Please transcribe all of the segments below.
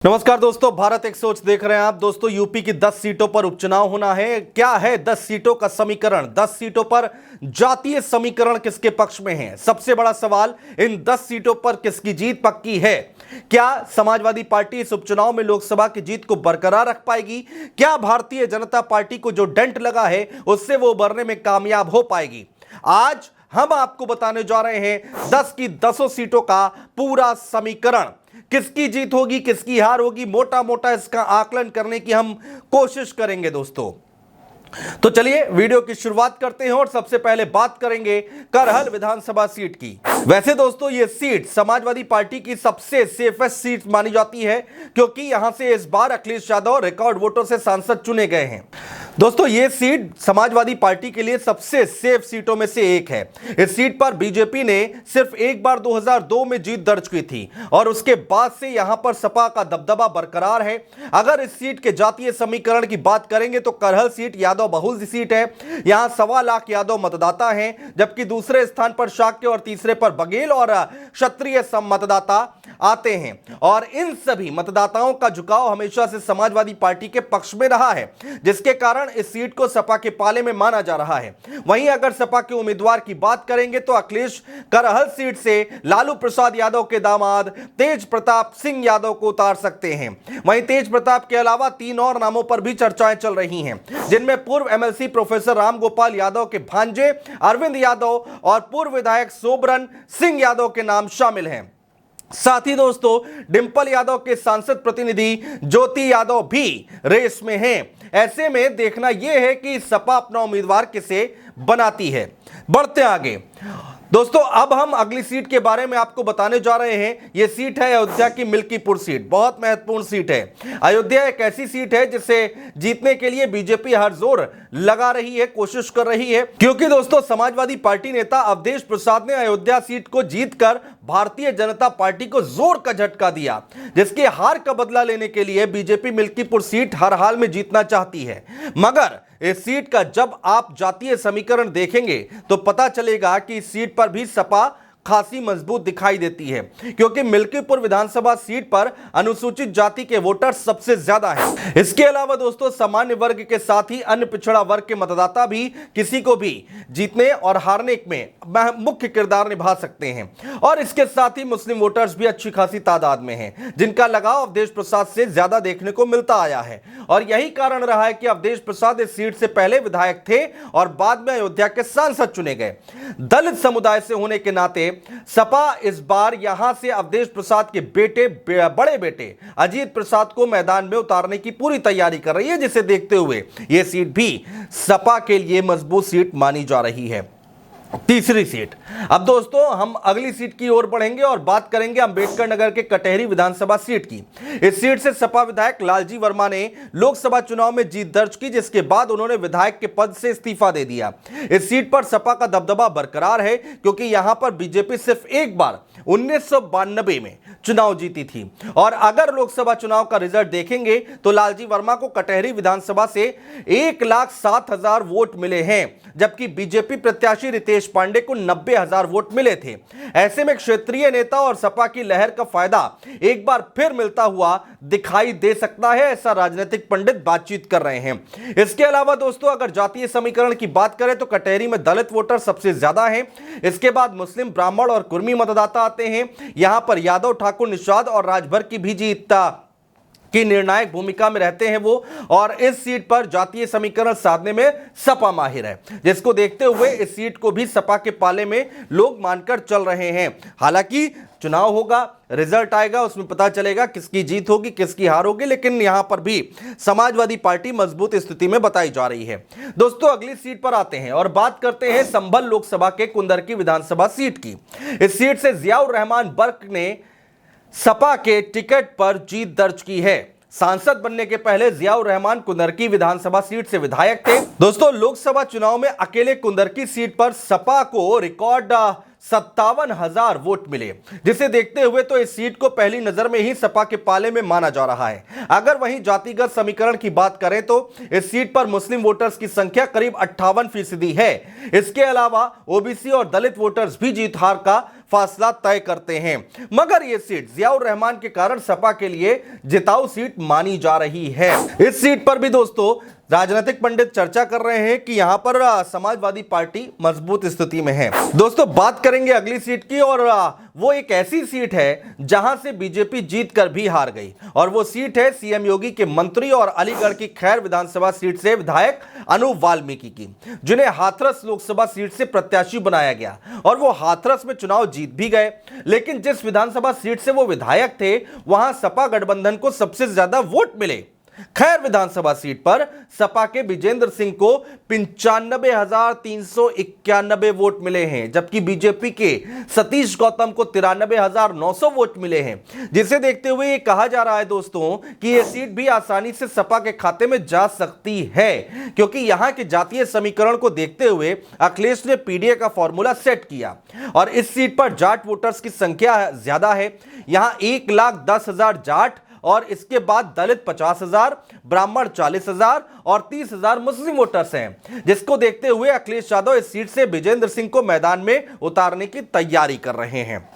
नमस्कार दोस्तों, भारत एक सोच देख रहे हैं आप। दोस्तों, यूपी की 10 सीटों पर उपचुनाव होना है। क्या है 10 सीटों का समीकरण? 10 सीटों पर जातीय समीकरण किसके पक्ष में है? सबसे बड़ा सवाल, इन 10 सीटों पर किसकी जीत पक्की है? क्या समाजवादी पार्टी इस उपचुनाव में लोकसभा की जीत को बरकरार रख पाएगी? क्या भारतीय जनता पार्टी को जो डेंट लगा है उससे वो उबरने में कामयाब हो पाएगी? आज हम आपको बताने जा रहे हैं 10 की 10 सीटों का पूरा समीकरण। किसकी जीत होगी, किसकी हार होगी, मोटा मोटा इसका आकलन करने की हम कोशिश करेंगे दोस्तों। तो चलिए वीडियो की शुरुआत करते हैं और सबसे पहले बात करेंगे करहल विधानसभा सीट की। वैसे दोस्तों, यह सीट समाजवादी पार्टी की सबसे सेफेस्ट सीट मानी जाती है, क्योंकि यहां से इस बार अखिलेश यादव रिकॉर्ड वोटों से सांसद चुने गए हैं। दोस्तों, यह सीट समाजवादी पार्टी के लिए सबसे सेफ सीटों में से एक है। इस सीट पर बीजेपी ने सिर्फ एक बार 2002 में जीत दर्ज की थी और उसके बाद से यहां पर सपा का दबदबा बरकरार है। अगर इस सीट के जातीय समीकरण की बात करेंगे तो करहल सीट यादव बहुल सीट है। यहां 1.25 लाख यादव मतदाता हैं, जबकि दूसरे स्थान पर शाक्य और तीसरे पर बघेल और क्षत्रिय मतदाता आते हैं। और इन सभी मतदाताओं का झुकाव हमेशा से समाजवादी पार्टी के पक्ष में रहा है, जिसके कारण इस सीट को सपा के पाले में माना जा रहा है। वहीं अगर सपा के उम्मीदवार की बात करेंगे तो अखिलेश करहल सीट से लालू प्रसाद यादव के दामाद तेज प्रताप सिंह यादव को उतार सकते हैं। वहीं तेज प्रताप के अलावा 3 और नामों पर भी चर्चाएं चल रही हैं, जिनमें पूर्व एमएलसी प्रोफेसर रामगोपाल यादव के भांजे अरविंद यादव और पूर्व विधायक सोबरन सिंह यादव के नाम शामिल हैं। साथ ही दोस्तों, डिंपल यादव के सांसद प्रतिनिधि ज्योति यादव भी रेस में हैं। ऐसे में देखना यह है कि सपा अपना उम्मीदवार किसे बनाती है। बढ़ते आगे दोस्तों, अब हम अगली सीट के बारे में आपको बताने जा रहे हैं। यह सीट है अयोध्या की मिल्कीपुर सीट। बहुत महत्वपूर्ण सीट है। अयोध्या एक ऐसी सीट है जिसे जीतने के लिए बीजेपी हर जोर लगा रही है, कोशिश कर रही है, क्योंकि दोस्तों समाजवादी पार्टी नेता अवधेश प्रसाद ने अयोध्या सीट को जीतकर भारतीय जनता पार्टी को जोर का झटका दिया, जिसके हार का बदला लेने के लिए बीजेपी मिल्कीपुर सीट हर हाल में जीतना चाहती है। मगर इस सीट का जब आप जातीय समीकरण देखेंगे तो पता चलेगा कि इस सीट पर भी सपा खासी मजबूत दिखाई देती है, क्योंकि मिल्कीपुर विधानसभा सीट पर अनुसूचित जाति के वोटर सबसे ज्यादा हैं। इसके अलावा दोस्तों, सामान्य वर्ग के साथ ही अन्य पिछड़ा वर्ग के मतदाता भी किसी को भी जीतने और हारने में मुख्य किरदार निभा सकते हैं। और इसके साथ ही मुस्लिम वोटर्स भी अच्छी खासी तादाद में हैं, जिनका लगाव अवधेश प्रसाद से ज्यादा देखने को मिलता आया है। और यही कारण रहा है कि अवधेश प्रसाद इस सीट से पहले विधायक थे और बाद में अयोध्या के सांसद चुने गए। दलित समुदाय से होने के नाते सपा इस बार यहां से अवधेश प्रसाद के बड़े बेटे अजीत प्रसाद को मैदान में उतारने की पूरी तैयारी कर रही है, जिसे देखते हुए यह सीट भी सपा के लिए मजबूत सीट मानी जा रही है। तीसरी सीट। अब दोस्तों, हम अगली सीट की ओर बढ़ेंगे और बात करेंगे अंबेडकर नगर के कटहरी विधानसभा सीट की। इस सीट से सपा विधायक लालजी वर्मा ने लोकसभा चुनाव में जीत दर्ज की, जिसके बाद उन्होंने विधायक के पद से इस्तीफा दे दिया। इस सीट पर सपा का दबदबा बरकरार है, क्योंकि यहां पर बीजेपी सिर्फ एक बार 1992 में चुनाव जीती थी। और अगर लोकसभा चुनाव का रिजल्ट देखेंगे तो लालजी वर्मा को कटहरी विधानसभा से 1,07,000 वोट मिले हैं, जबकि बीजेपी प्रत्याशी रितेश पांडे को 90,000 वोट मिले थे। ऐसे में क्षेत्रीय नेता और सपा की लहर का फायदा एक बार फिर मिलता हुआ दिखाई दे सकता है, ऐसा राजनीतिक पंडित बातचीत कर रहे हैं। इसके अलावा दोस्तों, अगर जातीय समीकरण की बात करें तो कटहरी में दलित वोटर सबसे ज्यादा हैं। इसके बाद मुस्लिम, ब्राह्मण और कुर्मी मतदाता आते हैं। यहां पर यादव, ठाकुर, निषाद और राजभर की भी जीत की निर्णायक भूमिका में रहते हैं वो। और इस सीट पर जातीय समीकरण साधने में सपा माहिर है, जिसको देखते हुए इस सीट को भी सपा के पाले में लोग मानकर चल रहे हैं। हालांकि चुनाव होगा, रिजल्ट आएगा, उसमें पता चलेगा किसकी जीत होगी, किसकी हार होगी, लेकिन यहां पर भी समाजवादी पार्टी मजबूत स्थिति में बताई जा रही है। दोस्तों, अगली सीट पर आते हैं और बात करते हैं संभल लोकसभा के कुंदरकी विधानसभा सीट की। इस सीट से जियाउर रहमान बर्क ने सपा के टिकट पर जीत दर्ज की है। सांसद बनने के पहले जियाउर रहमान कुंदरकी विधानसभा सीट से विधायक थे। दोस्तों, लोकसभा चुनाव में अकेले कुंदरकी सीट पर सपा को रिकॉर्ड 57,000 वोट मिले, जिसे देखते हुए तो इस सीट को पहली नजर में ही सपा के पाले में माना जा रहा है। अगर वहीं जातिगत समीकरण की बात करें तो इस सीट पर मुस्लिम वोटर्स की संख्या करीब 58% है। इसके अलावा ओबीसी और दलित वोटर्स भी जीत हार का फासला तय करते हैं। मगर यह सीट जियाउर रहमान के कारण सपा के लिए जिताऊ सीट मानी जा रही है। इस सीट पर भी दोस्तों राजनीतिक पंडित चर्चा कर रहे हैं कि यहां पर समाजवादी पार्टी मजबूत स्थिति में है। दोस्तों बात करेंगे अगली सीट की, और वो एक ऐसी सीट है जहां से बीजेपी जीत कर भी हार गई, और वो सीट है सीएम योगी के मंत्री और अलीगढ़ की खैर विधानसभा सीट से विधायक अनूप वाल्मीकि की, जिन्हें हाथरस लोकसभा सीट से प्रत्याशी बनाया गया और वो हाथरस में चुनाव जीत भी गए। लेकिन जिस विधानसभा सीट से वो विधायक थे वहां सपा गठबंधन को सबसे ज्यादा वोट मिले। खैर विधानसभा सीट पर सपा के विजेंद्र सिंह को 95,391 वोट मिले हैं, जबकि बीजेपी के सतीश गौतम को 93,900 वोट मिले हैं, जिसे देखते हुए यह कहा जा रहा है दोस्तों कि यह सीट भी आसानी से सपा के खाते में जा सकती है, क्योंकि यहां के जातीय समीकरण को देखते हुए अखिलेश ने पीडीए का फॉर्मूला सेट किया और इस सीट पर जाट वोटर्स की संख्या ज्यादा है। यहां 1,10,000 जाट और इसके बाद दलित 50,000, ब्राह्मण 40,000 और 30,000 मुस्लिम वोटर्स हैं, जिसको देखते हुए अखिलेश यादव इस सीट से विजेंद्र सिंह को मैदान में उतारने की तैयारी कर रहे हैं।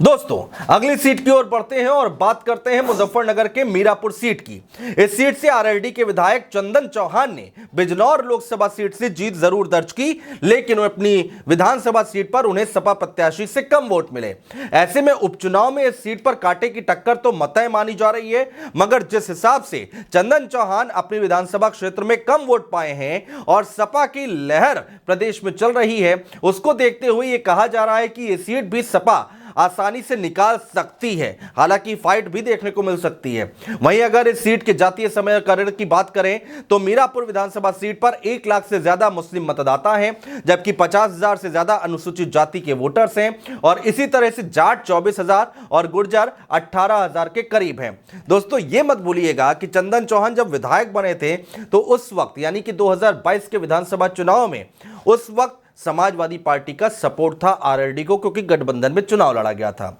दोस्तों अगली सीट की ओर बढ़ते हैं और बात करते हैं मुजफ्फरनगर के मीरापुर सीट की। इस सीट से आरएलडी के विधायक चंदन चौहान ने बिजनौर लोकसभा सीट से जीत जरूर दर्ज की, लेकिन अपनी विधानसभा सीट पर उन्हें सपा प्रत्याशी से कम वोट मिले। ऐसे में उपचुनाव में इस सीट पर कांटे की टक्कर तो मतय मानी जा रही है, मगर जिस हिसाब से चंदन चौहान अपनी विधानसभा क्षेत्र में कम वोट पाए हैं और सपा की लहर प्रदेश में चल रही है, उसको देखते हुए यह कहा जा रहा है कि यह सीट भी सपा आसानी से निकाल सकती है। हालांकि फाइट भी देखने को मिल सकती है। वहीं अगर इस सीट के जातीय समीकरण की बात करें तो मीरापुर विधानसभा सीट पर 1 लाख से ज्यादा मुस्लिम मतदाता हैं, जबकि 50,000 से ज्यादा अनुसूचित जाति के वोटर्स हैं और इसी तरह से जाट 24,000 और गुर्जर 18,000 के करीब हैं। दोस्तों ये मत भूलिएगा कि चंदन चौहान जब विधायक बने थे तो उस वक्त यानी कि 2022 के विधानसभा चुनाव में उस वक्त समाजवादी पार्टी का सपोर्ट था आरएलडी को, क्योंकि गठबंधन में चुनाव लड़ा गया था।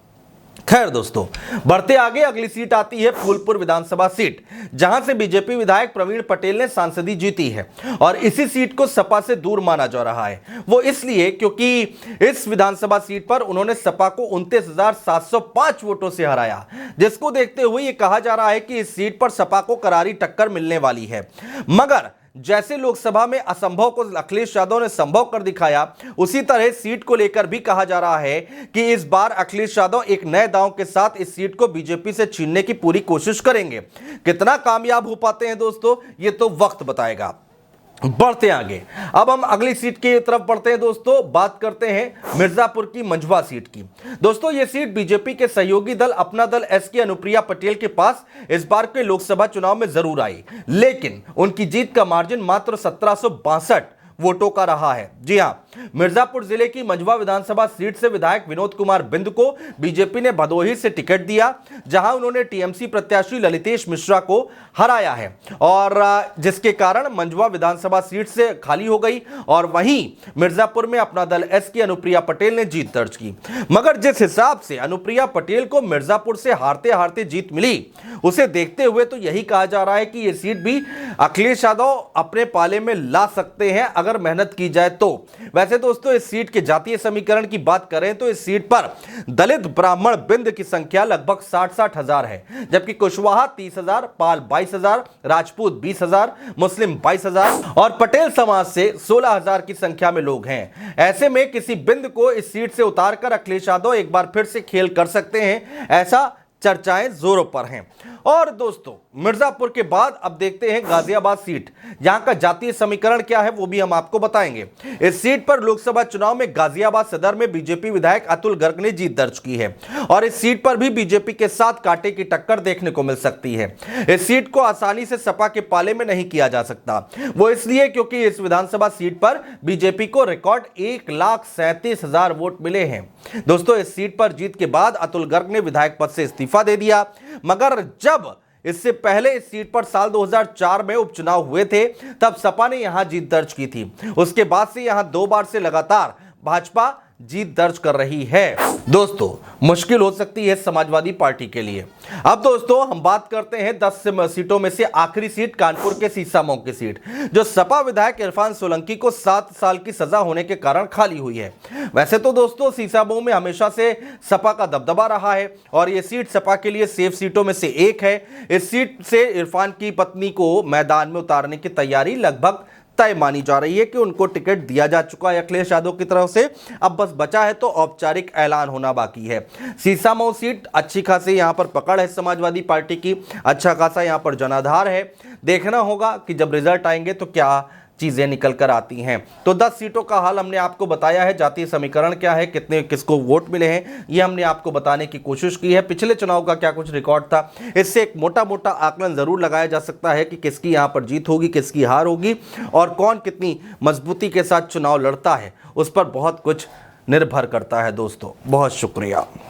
खैर दोस्तों बढ़ते आगे, अगली सीट आती है फूलपुर विधानसभा सीट, जहां से बीजेपी विधायक प्रवीण पटेल ने सांसदी जीती है और इसी सीट को सपा से दूर माना जा रहा है। वो इसलिए क्योंकि इस विधानसभा सीट पर उन्होंने सपा को 29,705 वोटों से हराया, जिसको देखते हुए यह कहा जा रहा है कि इस सीट पर सपा को करारी टक्कर मिलने वाली है। मगर जैसे लोकसभा में असंभव को अखिलेश यादव ने संभव कर दिखाया, उसी तरह सीट को लेकर भी कहा जा रहा है कि इस बार अखिलेश यादव एक नए दांव के साथ इस सीट को बीजेपी से छीनने की पूरी कोशिश करेंगे। कितना कामयाब हो पाते हैं दोस्तों, ये तो वक्त बताएगा। बढ़ते आगे, अब हम अगली सीट की तरफ बढ़ते हैं दोस्तों। बात करते हैं मिर्जापुर की मंझवा सीट की। दोस्तों ये सीट बीजेपी के सहयोगी दल अपना दल एसके अनुप्रिया पटेल के पास इस बार के लोकसभा चुनाव में जरूर आई, लेकिन उनकी जीत का मार्जिन मात्र 1762 वोटों का रहा है। जी हां, मिर्जापुर जिले की मंझवा विधानसभा सीट से विधायक विनोद कुमार बिंद को बीजेपी ने भदोही से टिकट दिया, जहां उन्होंने टीएमसी प्रत्याशी ललितेश मिश्रा को हराया है और जिसके कारण मंझवा विधानसभा सीट से खाली हो गई और वहीं मिर्जापुर में अपना दल एसके अनुप्रिया पटेल ने जीत दर्ज की। मगर जिस हिसाब से अनुप्रिया पटेल को मिर्जापुर से हारते हारते जीत मिली, उसे देखते हुए तो यही कहा जा रहा है कि यह सीट भी अखिलेश यादव अपने पाले में ला सकते हैं अगर मेहनत की जाए तो। वैसे दोस्तों इस सीट के जातीय समीकरण की बात करें तो इस सीट पर दलित ब्राह्मण बिंद की संख्या लगभग 60-60 हजार है, जबकि कुशवाहा 30,000, पाल 22,000, राजपूत 20,000, मुस्लिम 22,000 और पटेल समाज से 16,000 की संख्या में लोग हैं। ऐसे में किसी बिंद को इस सीट से उतारकर अखिलेश यादव एक बार फिर से खेल कर सकते हैं, ऐसा चर्चाएं जोरों पर हैं। और दोस्तों मिर्जापुर के बाद अब देखते हैं गाजियाबाद सीट, यहां का जातीय समीकरण क्या है वो भी हम आपको बताएंगे। इस सीट पर लोकसभा चुनाव में गाजियाबाद सदर में बीजेपी विधायक अतुल गर्ग ने जीत दर्ज की है और इस सीट पर भी बीजेपी के साथ कांटे की टक्कर देखने को मिल सकती है। इस सीट को आसानी से सपा के पाले में नहीं किया जा सकता, वो इसलिए क्योंकि इस विधानसभा सीट पर बीजेपी को रिकॉर्ड 1,37,000 वोट मिले हैं। दोस्तों इस सीट पर जीत के बाद अतुल गर्ग ने विधायक पद से इस्तीफा दे दिया, मगर जब इससे पहले इस सीट पर साल 2004 में उपचुनाव हुए थे तब सपा ने यहां जीत दर्ज की थी। उसके बाद से यहां 2 बार से लगातार भाजपा जीत दर्ज कर रही है। दोस्तों मुश्किल हो सकती है समाजवादी पार्टी के लिए। अब दोस्तों हम बात करते हैं 10 सीटों में से आखिरी सीट कानपुर के सीसामऊ की सीट, जो सपा विधायक इरफान सोलंकी को 7 साल की सजा होने के कारण खाली हुई है। वैसे तो दोस्तों सीसामऊ में हमेशा से सपा का दबदबा रहा है और यह सीट सपा के लिए सेफ सीटों में से एक है। इस सीट से इरफान की पत्नी को मैदान में उतारने की तैयारी लगभग तय मानी जा रही है कि उनको टिकट दिया जा चुका है अखिलेश यादव की तरफ से। अब बस बचा है तो औपचारिक ऐलान होना बाकी है। सीसामऊ सीट अच्छी खासी यहां पर पकड़ है समाजवादी पार्टी की, अच्छा खासा यहां पर जनाधार है। देखना होगा कि जब रिजल्ट आएंगे तो क्या चीजें निकल कर आती हैं। तो 10 सीटों का हाल हमने आपको बताया है, जातीय समीकरण क्या है, कितने किसको वोट मिले हैं, ये हमने आपको बताने की कोशिश की है। पिछले चुनाव का क्या कुछ रिकॉर्ड था, इससे एक मोटा मोटा आकलन जरूर लगाया जा सकता है कि किसकी यहां पर जीत होगी, किसकी हार होगी और कौन कितनी मजबूती के साथ चुनाव लड़ता है, उस पर बहुत कुछ निर्भर करता है। दोस्तों बहुत शुक्रिया।